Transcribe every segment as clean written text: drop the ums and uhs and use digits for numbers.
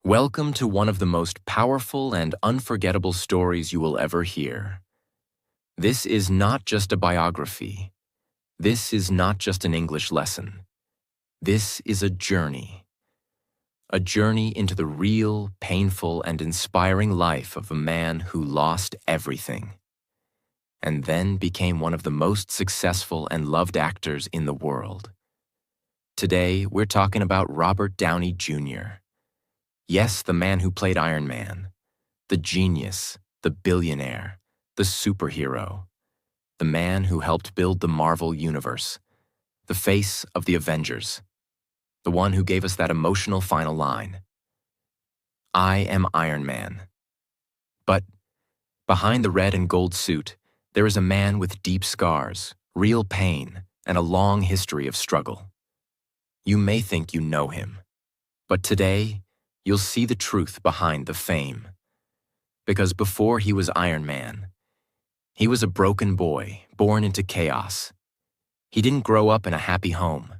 Welcome to one of the most powerful and unforgettable stories you will ever hear. This is not just a biography. This is not just an English lesson. This is a journey. A journey into the real, painful, and inspiring life of a man who lost everything, and then became one of the most successful and loved actors in the world. Today, we're talking about Robert Downey Jr. Yes, the man who played Iron Man, the genius, the billionaire, the superhero, the man who helped build the Marvel Universe, the face of the Avengers, the one who gave us that emotional final line, "I am Iron Man." But behind the red and gold suit, there is a man with deep scars, real pain, and a long history of struggle. You may think you know him, but today, you'll see the truth behind the fame. Because before he was Iron Man, he was a broken boy born into chaos. He didn't grow up in a happy home.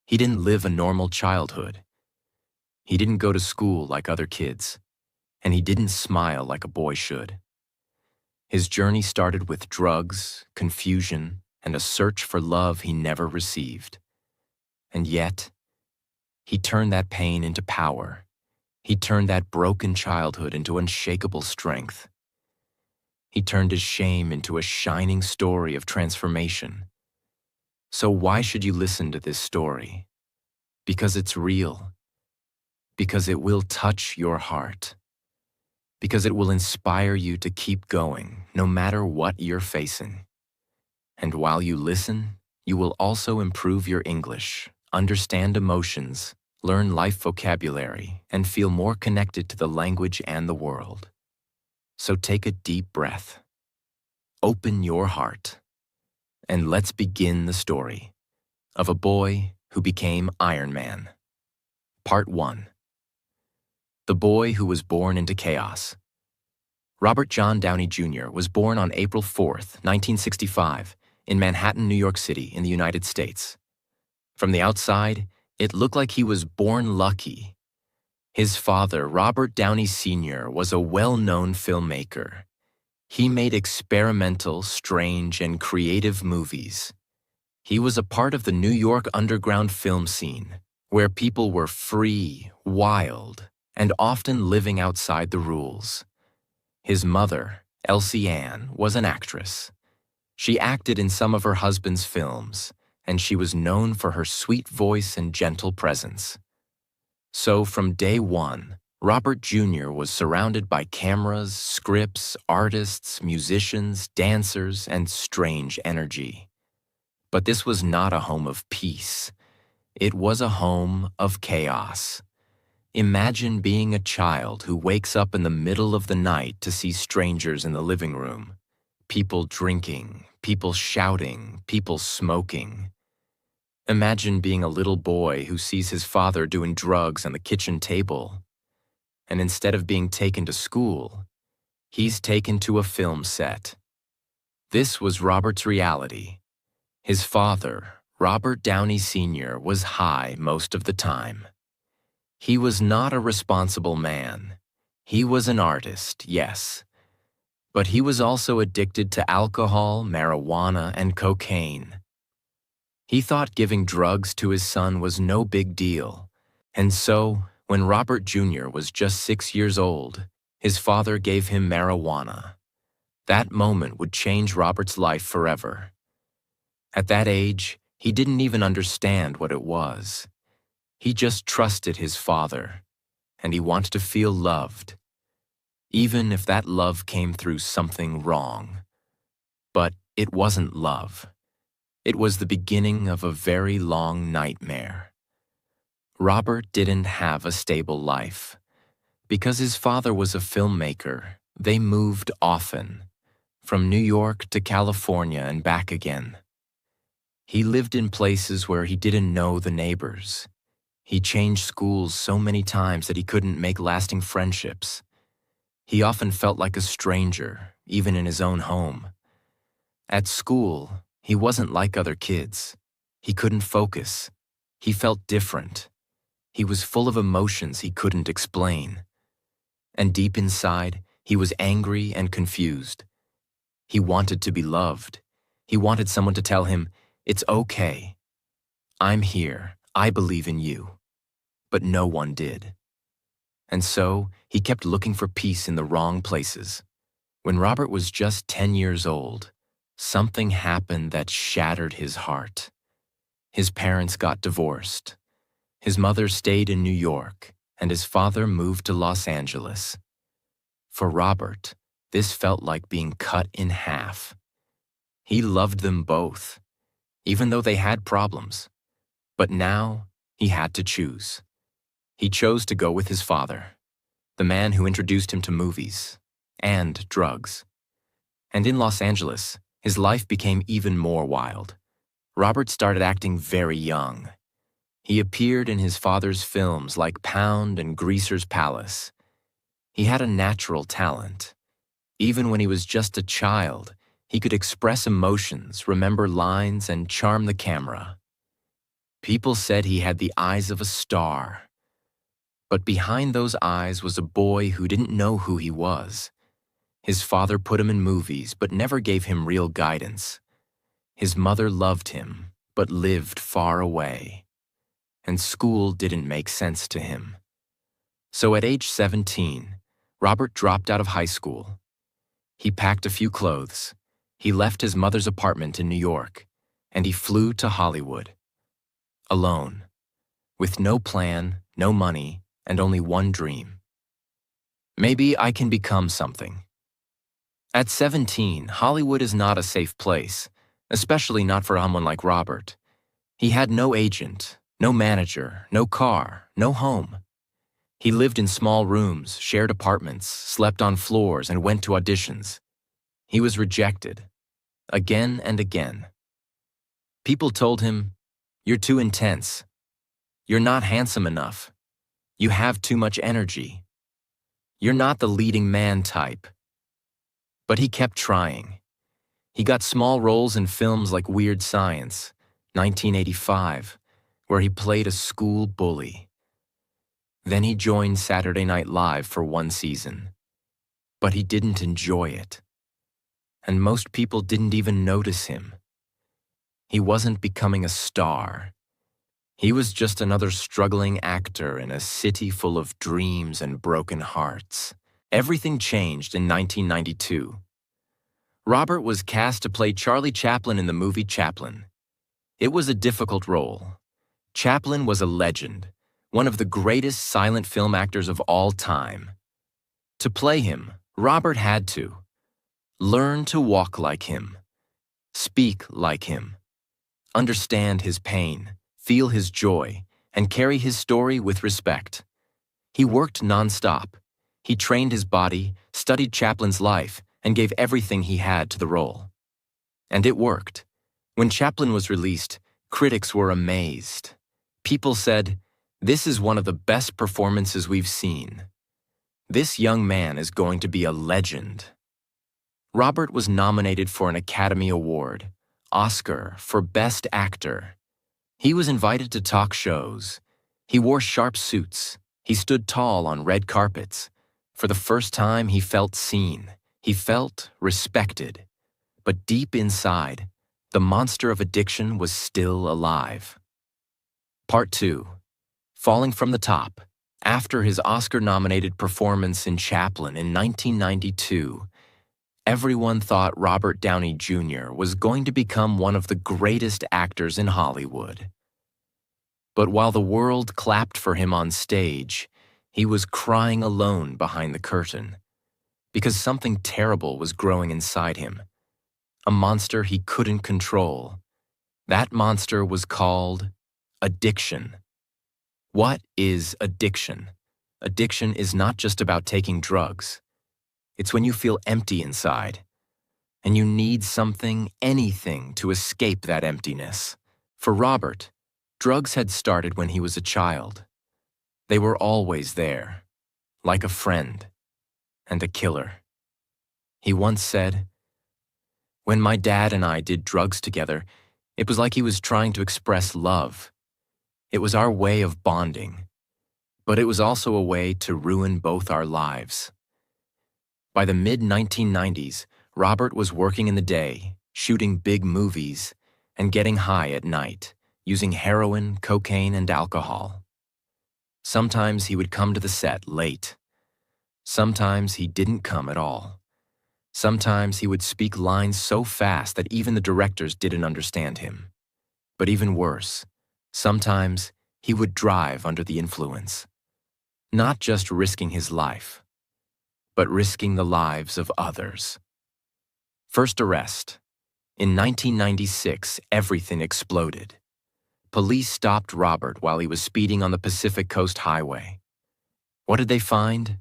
He didn't live a normal childhood. He didn't go to school like other kids, and he didn't smile like a boy should. His journey started with drugs, confusion, and a search for love he never received. And yet, he turned that pain into power. He turned that broken childhood into unshakable strength. He turned his shame into a shining story of transformation. So why should you listen to this story? Because it's real. Because it will touch your heart. Because it will inspire you to keep going, no matter what you're facing. And while you listen, you will also improve your English, understand emotions, learn life vocabulary, and feel more connected to the language and the world. So take a deep breath. Open your heart. And let's begin the story of a boy who became Iron Man. Part 1. The boy who was born into chaos. Robert John Downey Jr. was born on April 4th, 1965, in Manhattan, New York City, in the United States. From the outside, it looked like he was born lucky. His father, Robert Downey Sr., was a well-known filmmaker. He made experimental, strange, and creative movies. He was a part of the New York underground film scene, where people were free, wild, and often living outside the rules. His mother, Elsie Ann, was an actress. She acted in some of her husband's films, and she was known for her sweet voice and gentle presence. So from day one, Robert Jr. was surrounded by cameras, scripts, artists, musicians, dancers, and strange energy. But this was not a home of peace. It was a home of chaos. Imagine being a child who wakes up in the middle of the night to see strangers in the living room. People drinking, people shouting, people smoking. Imagine being a little boy who sees his father doing drugs on the kitchen table, and instead of being taken to school, he's taken to a film set. This was Robert's reality. His father, Robert Downey Sr., was high most of the time. He was not a responsible man. He was an artist, yes, but he was also addicted to alcohol, marijuana, and cocaine. He thought giving drugs to his son was no big deal, and so, when Robert Jr. was just 6 years old, his father gave him marijuana. That moment would change Robert's life forever. At that age, he didn't even understand what it was. He just trusted his father, and he wanted to feel loved, even if that love came through something wrong. But it wasn't love. It was the beginning of a very long nightmare. Robert didn't have a stable life. Because his father was a filmmaker, they moved often, from New York to California and back again. He lived in places where he didn't know the neighbors. He changed schools so many times that he couldn't make lasting friendships. He often felt like a stranger, even in his own home. At school, he wasn't like other kids. He couldn't focus. He felt different. He was full of emotions he couldn't explain. And deep inside, he was angry and confused. He wanted to be loved. He wanted someone to tell him, "It's okay. I'm here. I believe in you." But no one did. And so, he kept looking for peace in the wrong places. When Robert was just 10 years old, something happened that shattered his heart. His parents got divorced. His mother stayed in New York, and his father moved to Los Angeles. For Robert, this felt like being cut in half. He loved them both, even though they had problems. But now, he had to choose. He chose to go with his father, the man who introduced him to movies and drugs. And in Los Angeles, his life became even more wild. Robert started acting very young. He appeared in his father's films like Pound and Greaser's Palace. He had a natural talent. Even when he was just a child, he could express emotions, remember lines, and charm the camera. People said he had the eyes of a star. But behind those eyes was a boy who didn't know who he was. His father put him in movies, but never gave him real guidance. His mother loved him, but lived far away. And school didn't make sense to him. So at age 17, Robert dropped out of high school. He packed a few clothes. He left his mother's apartment in New York, and he flew to Hollywood. Alone, with no plan, no money, and only one dream. Maybe I can become something. At 17, Hollywood is not a safe place, especially not for someone like Robert. He had no agent, no manager, no car, no home. He lived in small rooms, shared apartments, slept on floors, and went to auditions. He was rejected, again and again. People told him, "You're too intense. You're not handsome enough. You have too much energy. You're not the leading man type." But he kept trying. He got small roles in films like Weird Science, 1985, where he played a school bully. Then he joined Saturday Night Live for one season. But he didn't enjoy it. And most people didn't even notice him. He wasn't becoming a star. He was just another struggling actor in a city full of dreams and broken hearts. Everything changed in 1992. Robert was cast to play Charlie Chaplin in the movie Chaplin. It was a difficult role. Chaplin was a legend, one of the greatest silent film actors of all time. To play him, Robert had to learn to walk like him, speak like him, understand his pain, feel his joy, and carry his story with respect. He worked nonstop. He trained his body, studied Chaplin's life, and gave everything he had to the role. And it worked. When Chaplin was released, critics were amazed. People said, "This is one of the best performances we've seen. This young man is going to be a legend." Robert was nominated for an Academy Award, Oscar for Best Actor. He was invited to talk shows. He wore sharp suits. He stood tall on red carpets. For the first time, he felt seen. He felt respected. But deep inside, the monster of addiction was still alive. Part 2. Falling from the Top. After his Oscar-nominated performance in Chaplin in 1992, everyone thought Robert Downey Jr. was going to become one of the greatest actors in Hollywood. But while the world clapped for him on stage, he was crying alone behind the curtain, because something terrible was growing inside him, a monster he couldn't control. That monster was called addiction. What is addiction? Addiction is not just about taking drugs. It's when you feel empty inside, and you need something, anything, to escape that emptiness. For Robert, drugs had started when he was a child. They were always there, like a friend and a killer. He once said, "When my dad and I did drugs together, it was like he was trying to express love. It was our way of bonding. But it was also a way to ruin both our lives. By the mid-1990s, Robert was working in the day, shooting big movies, and getting high at night, using heroin, cocaine, and alcohol. Sometimes he would come to the set late. Sometimes he didn't come at all. Sometimes he would speak lines so fast that even the directors didn't understand him. But even worse, sometimes he would drive under the influence, not just risking his life, but risking the lives of others. First arrest. In 1996, everything exploded. Police stopped Robert while he was speeding on the Pacific Coast Highway. What did they find?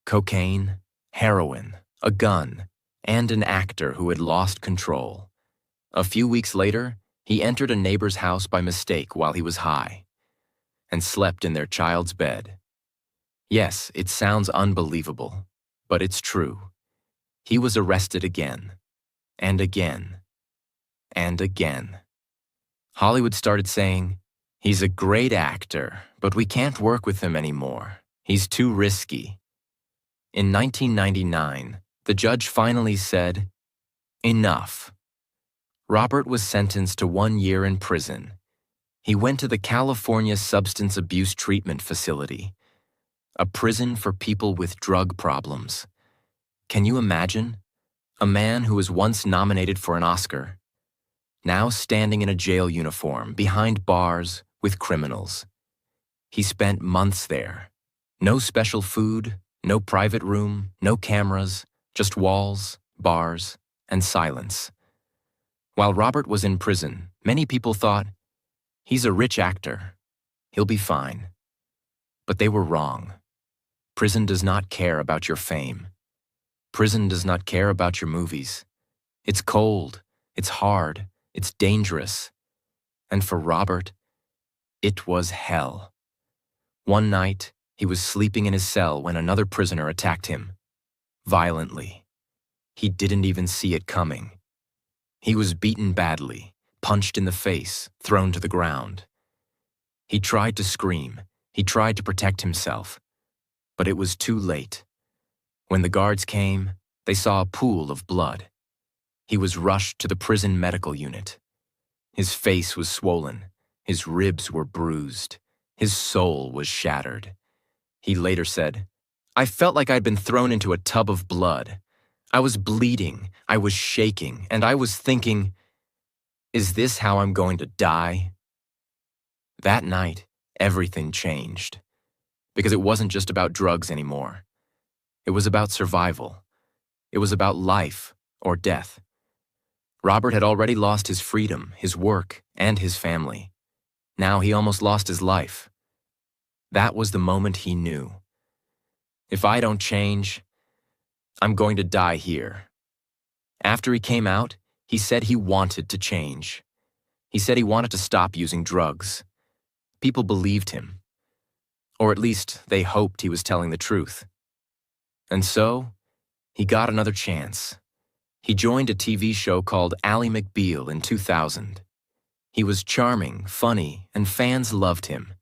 Cocaine, heroin, a gun, and an actor who had lost control. A few weeks later, he entered a neighbor's house by mistake while he was high and slept in their child's bed. Yes, it sounds unbelievable, but it's true. He was arrested again, and again, and again. Hollywood started saying, "He's a great actor, but we can't work with him anymore. He's too risky." In 1999, the judge finally said, "Enough." Robert was sentenced to 1 year in prison. He went to the California Substance Abuse Treatment Facility, a prison for people with drug problems. Can you imagine? A man who was once nominated for an Oscar, now standing in a jail uniform behind bars with criminals. He spent months there. No special food, no private room, no cameras, just walls, bars, and silence. While Robert was in prison, many people thought, "He's a rich actor. He'll be fine." But they were wrong. Prison does not care about your fame. Prison does not care about your movies. It's cold, it's hard, it's dangerous. And for Robert, it was hell. One night, he was sleeping in his cell when another prisoner attacked him. Violently. He didn't even see it coming. He was beaten badly, punched in the face, thrown to the ground. He tried to scream. He tried to protect himself. But it was too late. When the guards came, they saw a pool of blood. He was rushed to the prison medical unit. His face was swollen. His ribs were bruised. His soul was shattered. He later said, "I felt like I'd been thrown into a tub of blood. I was bleeding, I was shaking, and I was thinking, is this how I'm going to die?" That night, everything changed. Because it wasn't just about drugs anymore. It was about survival. It was about life or death. Robert had already lost his freedom, his work, and his family. Now he almost lost his life. That was the moment he knew. If I don't change, I'm going to die here. After he came out, he said he wanted to change. He said he wanted to stop using drugs. People believed him. Or at least they hoped he was telling the truth. And so, he got another chance. He joined a TV show called Ally McBeal in 2000. He was charming, funny, and fans loved him.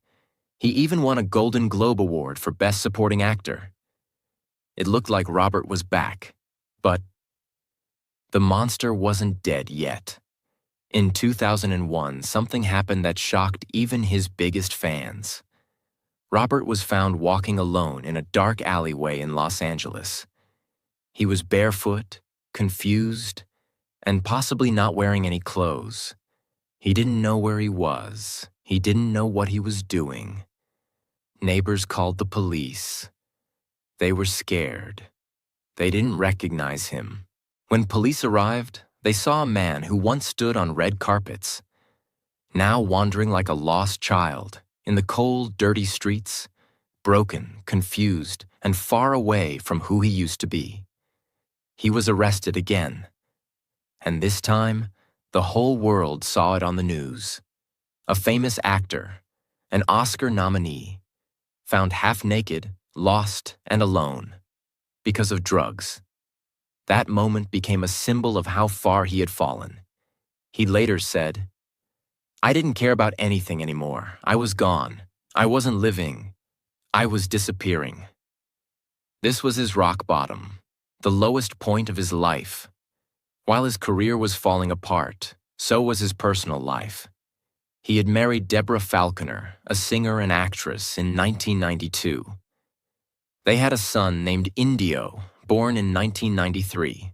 He even won a Golden Globe Award for Best Supporting Actor. It looked like Robert was back, but the monster wasn't dead yet. In 2001, something happened that shocked even his biggest fans. Robert was found walking alone in a dark alleyway in Los Angeles. He was barefoot, confused, and possibly not wearing any clothes. He didn't know where he was. He didn't know what he was doing. Neighbors called the police. They were scared. They didn't recognize him. When police arrived, they saw a man who once stood on red carpets, now wandering like a lost child in the cold, dirty streets, broken, confused, and far away from who he used to be. He was arrested again. And this time, the whole world saw it on the news. A famous actor, an Oscar nominee, found half naked, lost, and alone because of drugs. That moment became a symbol of how far he had fallen. He later said, "I didn't care about anything anymore. I was gone. I wasn't living. I was disappearing. This was his rock bottom, the lowest point of his life. While his career was falling apart, so was his personal life. He had married Deborah Falconer, a singer and actress, in 1992. They had a son named Indio, born in 1993.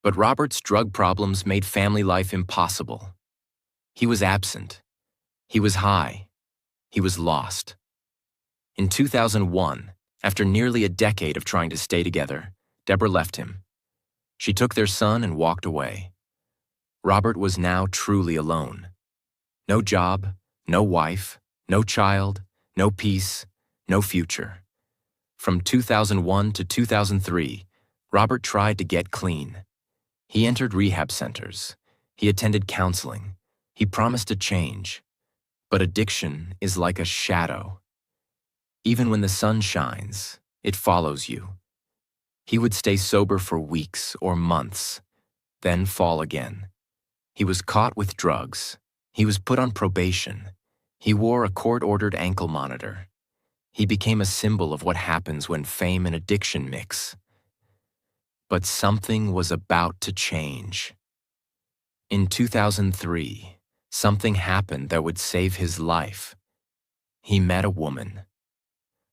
But Robert's drug problems made family life impossible. He was absent. He was high. He was lost. In 2001, after nearly a decade of trying to stay together, Deborah left him. She took their son and walked away. Robert was now truly alone. No job, no wife, no child, no peace, no future. From 2001 to 2003, Robert tried to get clean. He entered rehab centers. He attended counseling. He promised to change. But addiction is like a shadow. Even when the sun shines, it follows you. He would stay sober for weeks or months, then fall again. He was caught with drugs. He was put on probation. He wore a court-ordered ankle monitor. He became a symbol of what happens when fame and addiction mix. But something was about to change. In 2003, something happened that would save his life. He met a woman.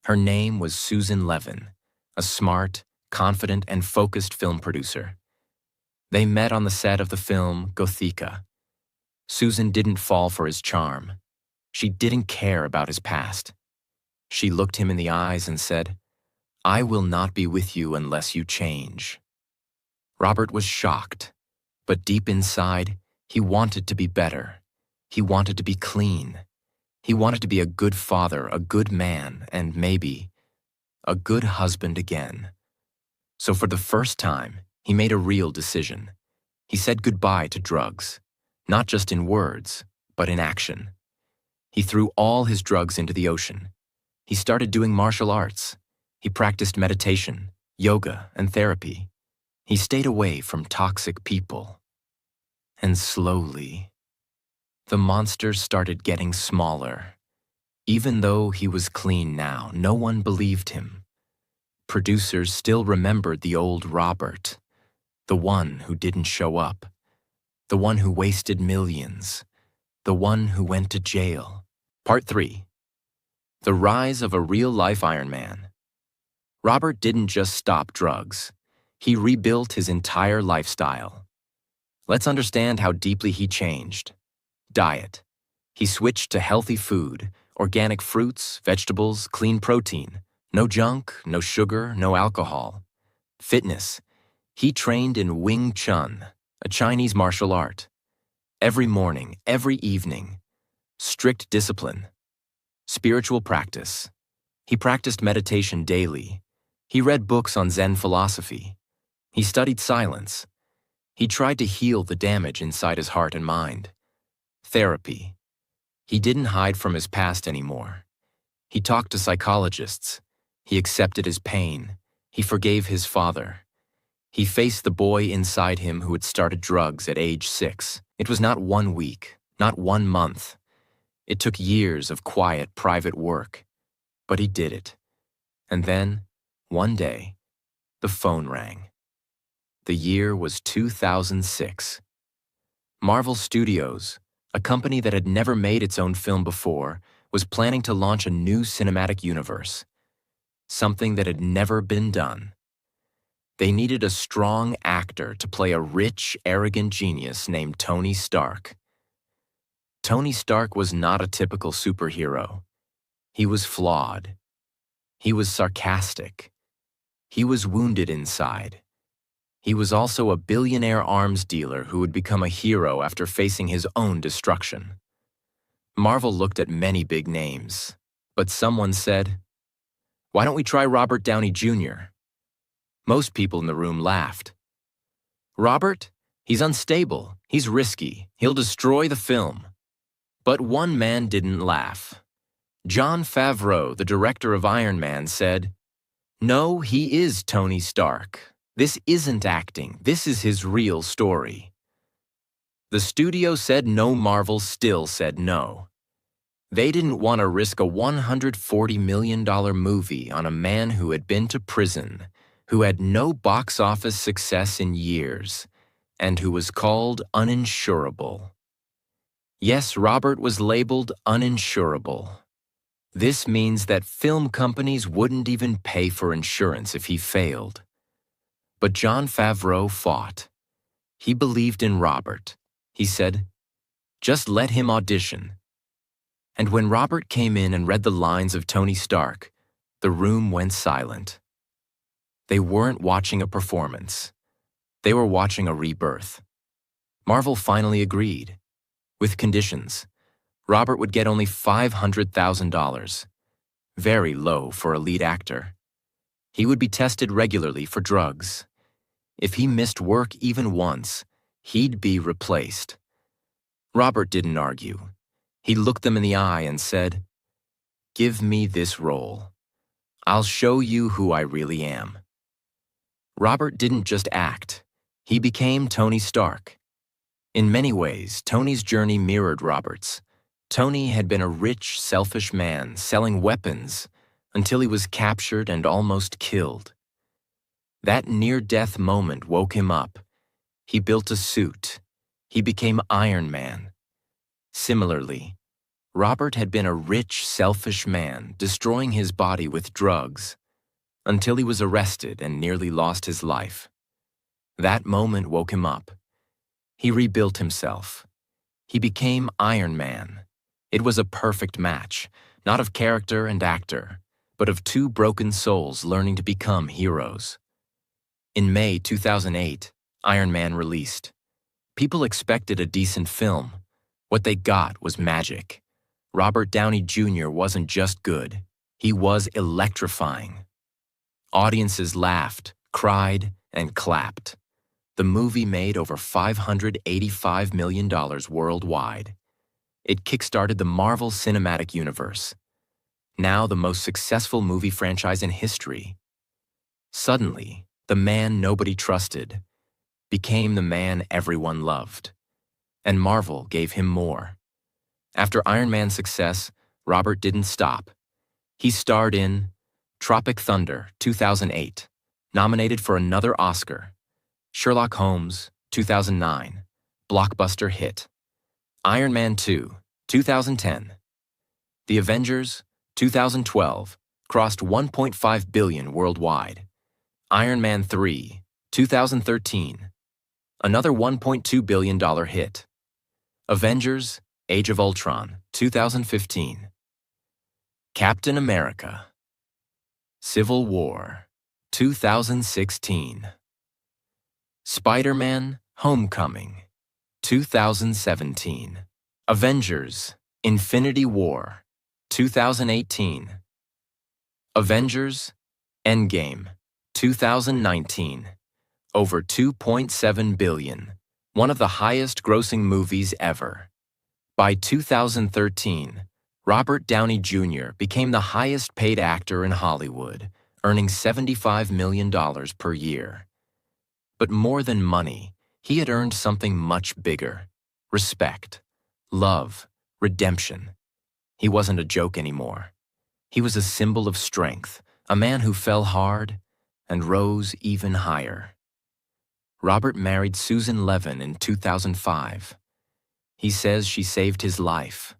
Her name was Susan Levin, a smart, confident, and focused film producer. They met on the set of the film Gothica. Susan didn't fall for his charm. She didn't care about his past. She looked him in the eyes and said, "I will not be with you unless you change." Robert was shocked, but deep inside, he wanted to be better. He wanted to be clean. He wanted to be a good father, a good man, and maybe a good husband again. So for the first time, he made a real decision. He said goodbye to drugs, not just in words, but in action. He threw all his drugs into the ocean. He started doing martial arts. He practiced meditation, yoga, and therapy. He stayed away from toxic people. And slowly, the monster started getting smaller. Even though he was clean now, no one believed him. Producers still remembered the old Robert, the one who didn't show up, the one who wasted millions, the one who went to jail. Part 3. The Rise of a Real-Life Iron Man. Robert didn't just stop drugs. He rebuilt his entire lifestyle. Let's understand how deeply he changed. Diet. He switched to healthy food, organic fruits, vegetables, clean protein. No junk, no sugar, no alcohol. Fitness. He trained in Wing Chun, a Chinese martial art. Every morning, every evening. Strict discipline. Spiritual practice. He practiced meditation daily. He read books on Zen philosophy. He studied silence. He tried to heal the damage inside his heart and mind. Therapy. He didn't hide from his past anymore. He talked to psychologists. He accepted his pain. He forgave his father. He faced the boy inside him who had started drugs at age 6. It was not 1 week, not 1 month. It took years of quiet, private work. But he did it. And then, one day, the phone rang. The year was 2006. Marvel Studios, a company that had never made its own film before, was planning to launch a new cinematic universe. Something that had never been done. They needed a strong actor to play a rich, arrogant genius named Tony Stark. Tony Stark was not a typical superhero. He was flawed. He was sarcastic. He was wounded inside. He was also a billionaire arms dealer who would become a hero after facing his own destruction. Marvel looked at many big names, but someone said, "Why don't we try Robert Downey Jr.? Most people in the room laughed. "Robert? He's unstable. He's risky. He'll destroy the film." But one man didn't laugh. Jon Favreau, the director of Iron Man, said, "No, he is Tony Stark. This isn't acting. This is his real story." The studio said no. Marvel still said no. They didn't want to risk a $140 million movie on a man who had been to prison, who had no box office success in years, and who was called uninsurable. Yes, Robert was labeled uninsurable. This means that film companies wouldn't even pay for insurance if he failed. But Jon Favreau fought. He believed in Robert. He said, "Just let him audition." And when Robert came in and read the lines of Tony Stark, the room went silent. They weren't watching a performance. They were watching a rebirth. Marvel finally agreed. With conditions. Robert would get only $500,000. Very low for a lead actor. He would be tested regularly for drugs. If he missed work even once, he'd be replaced. Robert didn't argue. He looked them in the eye and said, "Give me this role. I'll show you who I really am." Robert didn't just act. He became Tony Stark. In many ways, Tony's journey mirrored Robert's. Tony had been a rich, selfish man selling weapons until he was captured and almost killed. That near-death moment woke him up. He built a suit. He became Iron Man. Similarly, Robert had been a rich, selfish man destroying his body with drugs until he was arrested and nearly lost his life. That moment woke him up. He rebuilt himself. He became Iron Man. It was a perfect match, not of character and actor, but of two broken souls learning to become heroes. In May 2008, Iron Man released. People expected a decent film. What they got was magic. Robert Downey Jr. wasn't just good. He was electrifying. Audiences laughed, cried, and clapped. The movie made over $585 million worldwide. It kickstarted the Marvel Cinematic Universe, now the most successful movie franchise in history. Suddenly, the man nobody trusted became the man everyone loved. And Marvel gave him more. After Iron Man's success, Robert didn't stop. He starred in Tropic Thunder, 2008, nominated for another Oscar. Sherlock Holmes, 2009, blockbuster hit. Iron Man 2, 2010. The Avengers, 2012, crossed $1.5 billion worldwide. Iron Man 3, 2013, another $1.2 billion hit. Avengers, Age of Ultron, 2015. Captain America. Civil War, 2016. Spider-Man, Homecoming, 2017. Avengers, Infinity War, 2018. Avengers, Endgame, 2019. Over $2.7 billion, one of the highest-grossing movies ever. By 2013, Robert Downey Jr. became the highest-paid actor in Hollywood, earning $75 million per year. But more than money, he had earned something much bigger: respect, love, redemption. He wasn't a joke anymore. He was a symbol of strength, a man who fell hard and rose even higher. Robert married Susan Levin in 2005. He says she saved his life.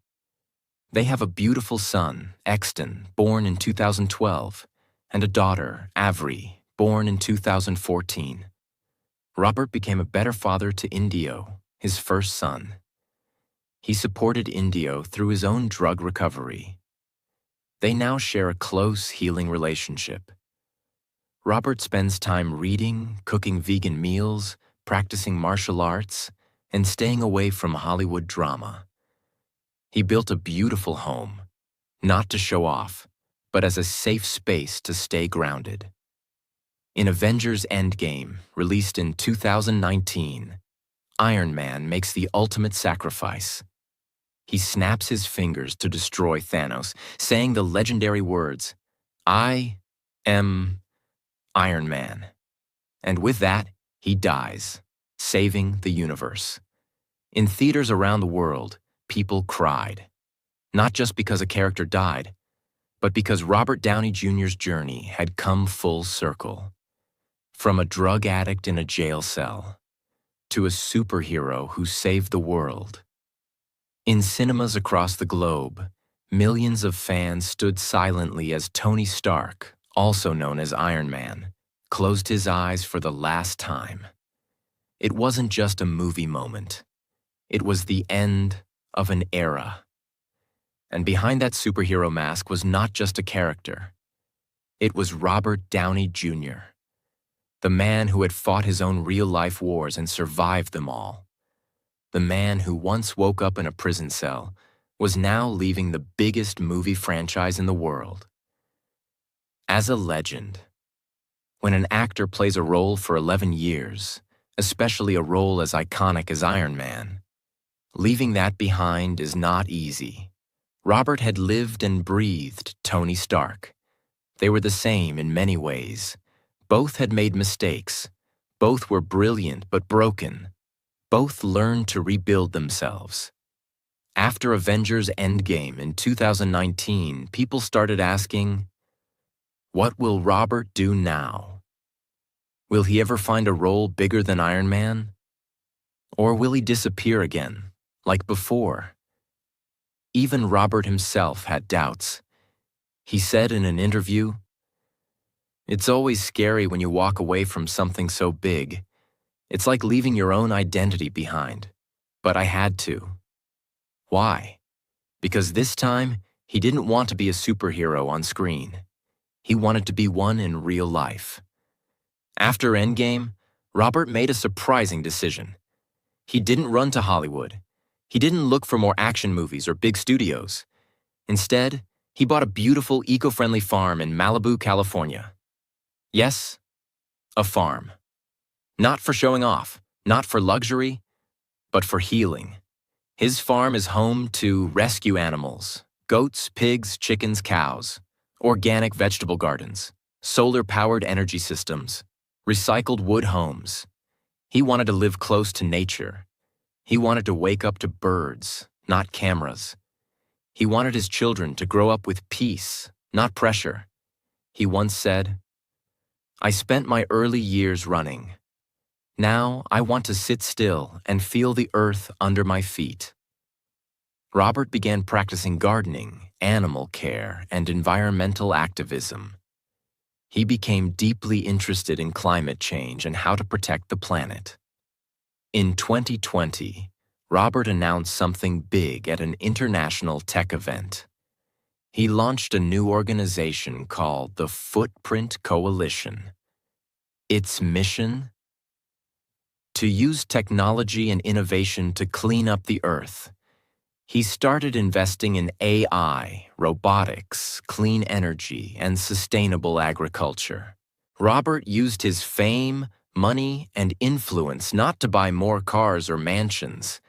They have a beautiful son, Exton, born in 2012, and a daughter, Avery, born in 2014. Robert became a better father to Indio, his first son. He supported Indio through his own drug recovery. They now share a close, healing relationship. Robert spends time reading, cooking vegan meals, practicing martial arts, and staying away from Hollywood drama. He built a beautiful home, not to show off, but as a safe space to stay grounded. In Avengers Endgame, released in 2019, Iron Man makes the ultimate sacrifice. He snaps his fingers to destroy Thanos, saying the legendary words, "I am Iron Man." And with that, he dies, saving the universe. In theaters around the world, people cried. not just because a character died, but because Robert Downey Jr.'s journey had come full circle. From a drug addict in a jail cell to a superhero who saved the world. In cinemas across the globe, millions of fans stood silently as Tony Stark, also known as Iron Man, closed his eyes for the last time. It wasn't just a movie moment. It was the end of an era. And behind that superhero mask was not just a character. It was Robert Downey Jr., the man who had fought his own real-life wars and survived them all. The man who once woke up in a prison cell was now leaving the biggest movie franchise in the world. As a legend, when an actor plays a role for 11 years, especially a role as iconic as Iron Man, leaving that behind is not easy. Robert had lived and breathed Tony Stark. They were the same in many ways. Both had made mistakes. Both were brilliant but broken. Both learned to rebuild themselves. After Avengers Endgame in 2019, people started asking, what will Robert do now? Will he ever find a role bigger than Iron Man? Or will he disappear again, like before? Even Robert himself had doubts. He said in an interview, "It's always scary when you walk away from something so big. It's like leaving your own identity behind. But I had to." Why? Because this time, he didn't want to be a superhero on screen. He wanted to be one in real life. After Endgame, Robert made a surprising decision. He didn't run to Hollywood. He didn't look for more action movies or big studios. Instead, he bought a beautiful, eco-friendly farm in Malibu, California. Yes, a farm. Not for showing off, not for luxury, but for healing. His farm is home to rescue animals, goats, pigs, chickens, cows, organic vegetable gardens, solar-powered energy systems, recycled wood homes. He wanted to live close to nature. He wanted to wake up to birds, not cameras. He wanted his children to grow up with peace, not pressure. He once said, "I spent my early years running. Now I want to sit still and feel the earth under my feet." Robert began practicing gardening, animal care, and environmental activism. He became deeply interested in climate change and how to protect the planet. In 2020, Robert announced something big at an international tech event. He launched a new organization called the Footprint Coalition. Its mission? To use technology and innovation to clean up the earth. He started investing in AI, robotics, clean energy, and sustainable agriculture. Robert used his fame, money, and influence not to buy more cars or mansions,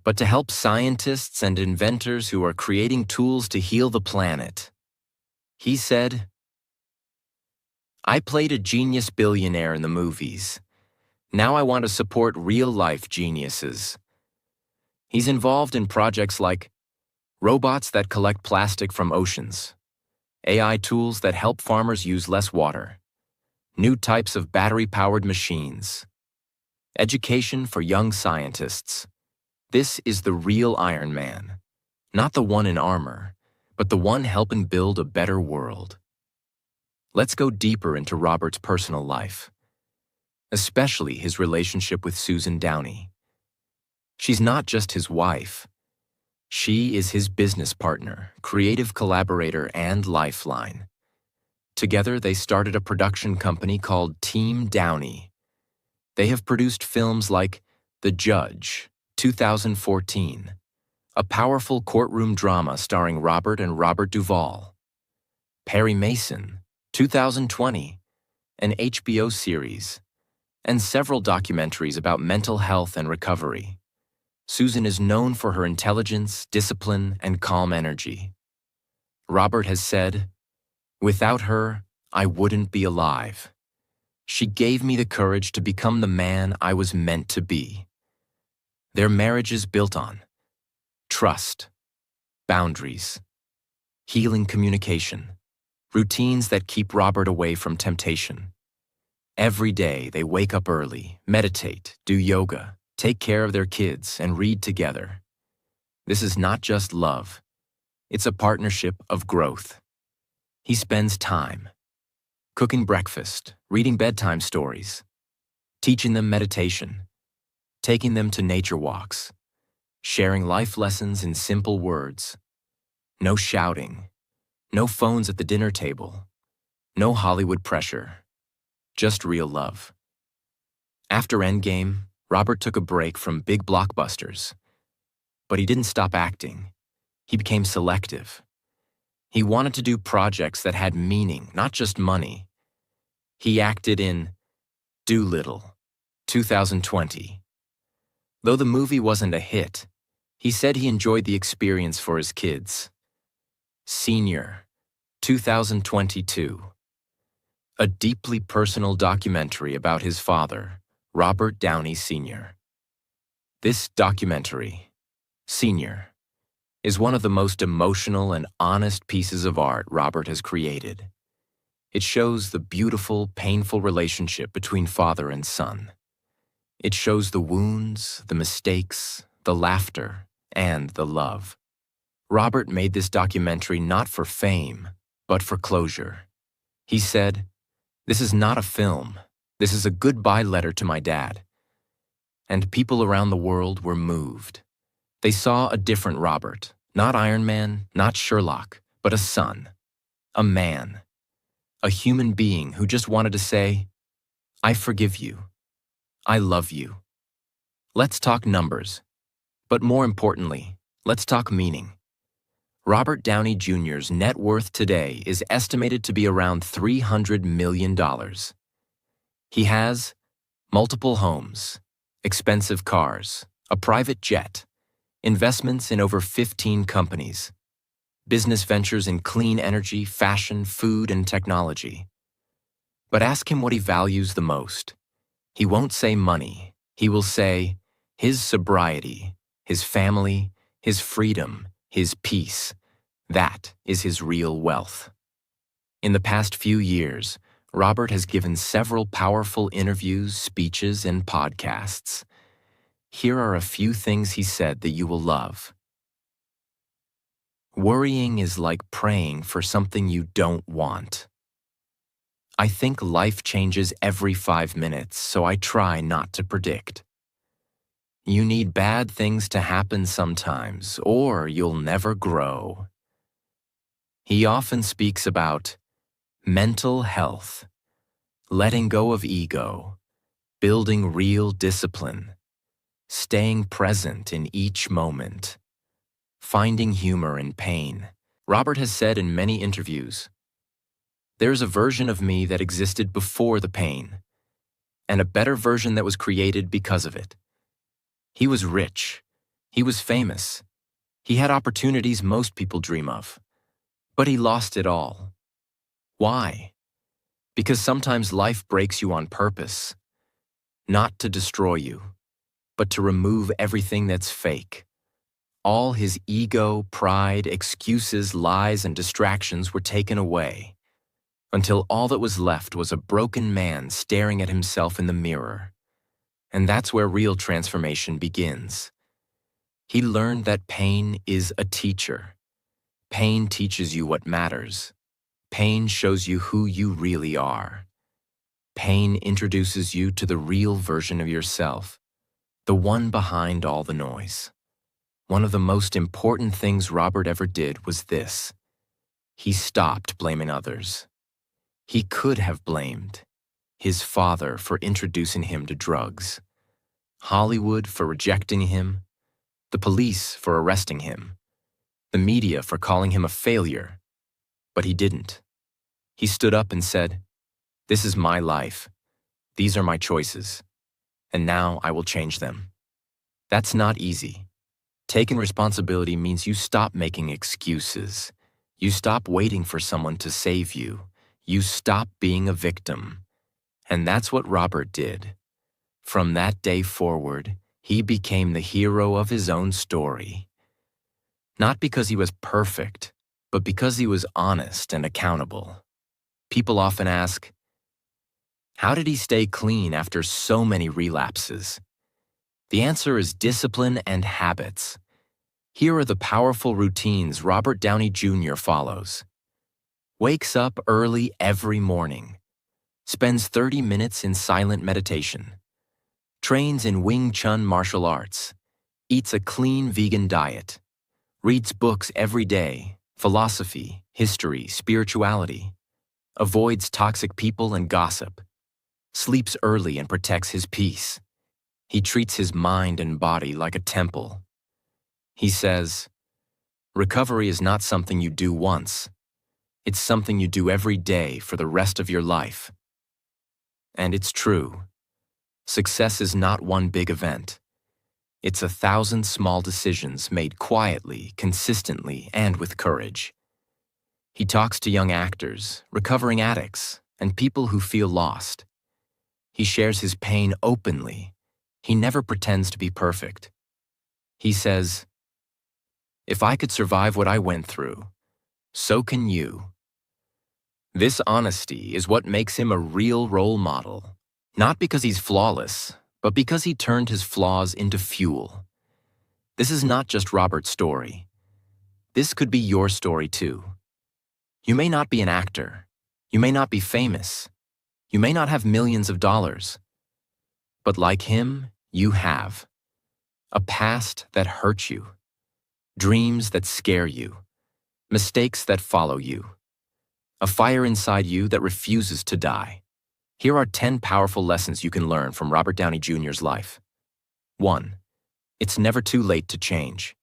but to help scientists and inventors who are creating tools to heal the planet. He said, "I played a genius billionaire in the movies. Now I want to support real-life geniuses." He's involved in projects like robots that collect plastic from oceans, AI tools that help farmers use less water, new types of battery-powered machines, education for young scientists. This is the real Iron Man, not the one in armor, but the one helping build a better world. Let's go deeper into Robert's personal life, especially his relationship with Susan Downey. She's not just his wife. She is his business partner, creative collaborator, and lifeline. Together, they started a production company called Team Downey. They have produced films like The Judge, 2014, a powerful courtroom drama starring Robert and Robert Duvall; Perry Mason, 2020, an HBO series; and several documentaries about mental health and recovery. Susan is known for her intelligence, discipline, and calm energy. Robert has said, "Without her, I wouldn't be alive. She gave me the courage to become the man I was meant to be." Their marriage is built on trust, boundaries, healing communication, routines that keep Robert away from temptation. Every day they wake up early, meditate, do yoga, take care of their kids, and read together. This is not just love. It's a partnership of growth. He spends time cooking breakfast, reading bedtime stories, teaching them meditation, taking them to nature walks, sharing life lessons in simple words. No shouting, no phones at the dinner table, no Hollywood pressure, just real love. After Endgame, Robert took a break from big blockbusters, but he didn't stop acting. He became selective. He wanted to do projects that had meaning, not just money. He acted in Doolittle, 2020. Though the movie wasn't a hit, he said he enjoyed the experience for his kids. Senior, 2022. A deeply personal documentary about his father, Robert Downey Jr. This documentary, Senior, is one of the most emotional and honest pieces of art Robert has created. It shows the beautiful, painful relationship between father and son. It shows the wounds, the mistakes, the laughter, and the love. Robert made this documentary not for fame, but for closure. He said, "This is not a film. This is a goodbye letter to my dad." And people around the world were moved. They saw a different Robert, not Iron Man, not Sherlock, but a son, a man, a human being who just wanted to say, "I forgive you. I love you." Let's talk numbers, but more importantly, let's talk meaning. Robert Downey Jr.'s net worth today is estimated to be around $300 million. He has multiple homes, expensive cars, a private jet, investments in over 15 companies, business ventures in clean energy, fashion, food, and technology. But ask him what he values the most. He won't say money. He will say his sobriety, his family, his freedom, his peace. That is his real wealth. In the past few years, Robert has given several powerful interviews, speeches, and podcasts. Here are a few things he said that you will love. Worrying is like praying for something you don't want. I think life changes every 5 minutes, so I try not to predict. You need bad things to happen sometimes, or you'll never grow. He often speaks about mental health, letting go of ego, building real discipline, staying present in each moment, finding humor in pain. Robert has said in many interviews, "There's a version of me that existed before the pain, and a better version that was created because of it." He was rich. He was famous. He had opportunities most people dream of. But he lost it all. Why? Because sometimes life breaks you on purpose, not to destroy you, but to remove everything that's fake. All his ego, pride, excuses, lies, and distractions were taken away, until all that was left was a broken man staring at himself in the mirror. And that's where real transformation begins. He learned that pain is a teacher. Pain teaches you what matters. Pain shows you who you really are. Pain introduces you to the real version of yourself, the one behind all the noise. One of the most important things Robert ever did was this. He stopped blaming others. He could have blamed his father for introducing him to drugs, Hollywood for rejecting him, the police for arresting him, the media for calling him a failure. But he didn't. He stood up and said, "This is my life. These are my choices. And now I will change them." That's not easy. Taking responsibility means you stop making excuses. You stop waiting for someone to save you. You stop being a victim. And that's what Robert did. From that day forward, he became the hero of his own story. Not because he was perfect, but because he was honest and accountable. People often ask, how did he stay clean after so many relapses? The answer is discipline and habits. Here are the powerful routines Robert Downey Jr. follows. Wakes up early every morning. Spends 30 minutes in silent meditation. Trains in Wing Chun martial arts. Eats a clean vegan diet. Reads books every day, philosophy, history, spirituality. Avoids toxic people and gossip. Sleeps early and protects his peace. He treats his mind and body like a temple. He says, recovery is not something you do once. It's something you do every day for the rest of your life. And it's true. Success is not one big event. It's 1,000 small decisions made quietly, consistently, and with courage. He talks to young actors, recovering addicts, and people who feel lost. He shares his pain openly. He never pretends to be perfect. He says, if I could survive what I went through, so can you. This honesty is what makes him a real role model, not because he's flawless, but because he turned his flaws into fuel. This is not just Robert's story. This could be your story too. You may not be an actor. You may not be famous. You may not have millions of dollars. But like him, you have a past that hurts you, dreams that scare you, mistakes that follow you, a fire inside you that refuses to die. Here are 10 powerful lessons you can learn from Robert Downey Jr.'s life. 1. It's never too late to change.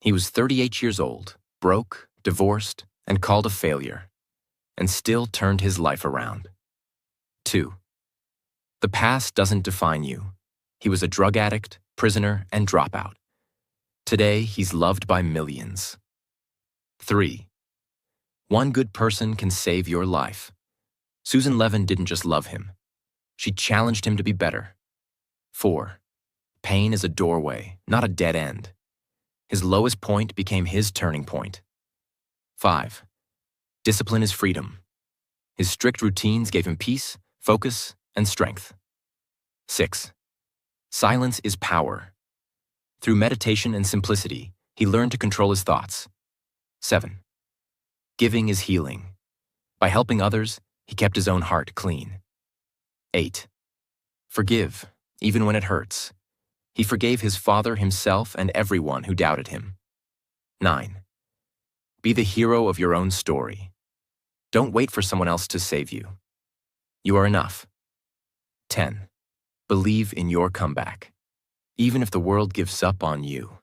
He was 38 years old, broke, divorced, and called a failure, and still turned his life around. 2. The past doesn't define you. He was a drug addict, prisoner, and dropout. Today, he's loved by millions. 3. One good person can save your life. Susan Levin didn't just love him. She challenged him to be better. 4. Pain is a doorway, not a dead end. His lowest point became his turning point. 5. Discipline is freedom. His strict routines gave him peace, focus, and strength. 6. Silence is power. Through meditation and simplicity, he learned to control his thoughts. 7. Giving is healing. By helping others, he kept his own heart clean. 8. Forgive, even when it hurts. He forgave his father, himself, and everyone who doubted him. 9. Be the hero of your own story. Don't wait for someone else to save you. You are enough. 10. Believe in your comeback. Even if the world gives up on you,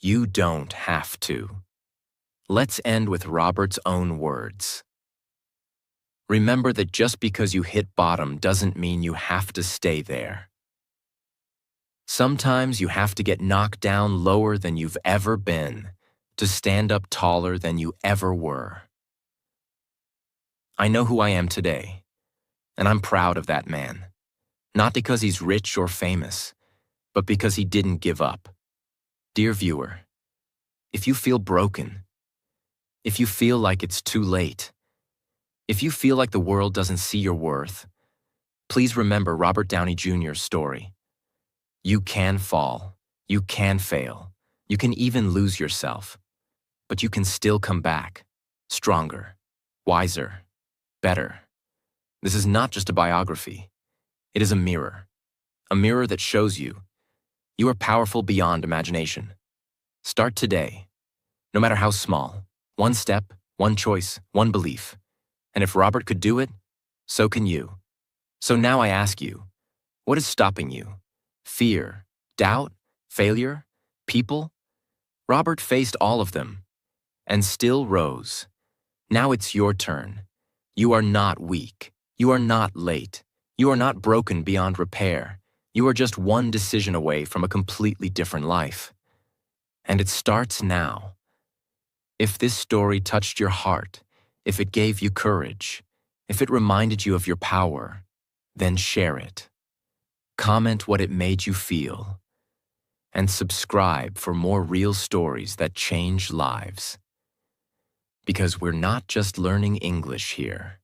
you don't have to. Let's end with Robert's own words. Remember that just because you hit bottom doesn't mean you have to stay there. Sometimes you have to get knocked down lower than you've ever been to stand up taller than you ever were. I know who I am today, and I'm proud of that man. Not because he's rich or famous, but because he didn't give up. Dear viewer, if you feel broken, if you feel like it's too late, if you feel like the world doesn't see your worth, please remember Robert Downey Jr.'s story. You can fall, you can fail, you can even lose yourself, but you can still come back, stronger, wiser, better. This is not just a biography. It is a mirror that shows you you are powerful beyond imagination. Start today, no matter how small, one step, one choice, one belief. And if Robert could do it, so can you. So now I ask you, what is stopping you? Fear, doubt, failure, people? Robert faced all of them and still rose. Now it's your turn. You are not weak. You are not late. You are not broken beyond repair. You are just one decision away from a completely different life. And it starts now. If this story touched your heart, if it gave you courage, if it reminded you of your power, then share it. Comment what it made you feel. and subscribe for more real stories that change lives. Because we're not just learning English here.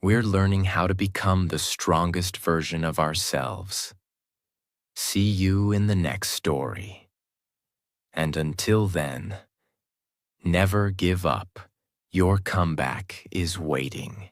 We're learning how to become the strongest version of ourselves. See you in the next story. And until then, never give up. Your comeback is waiting.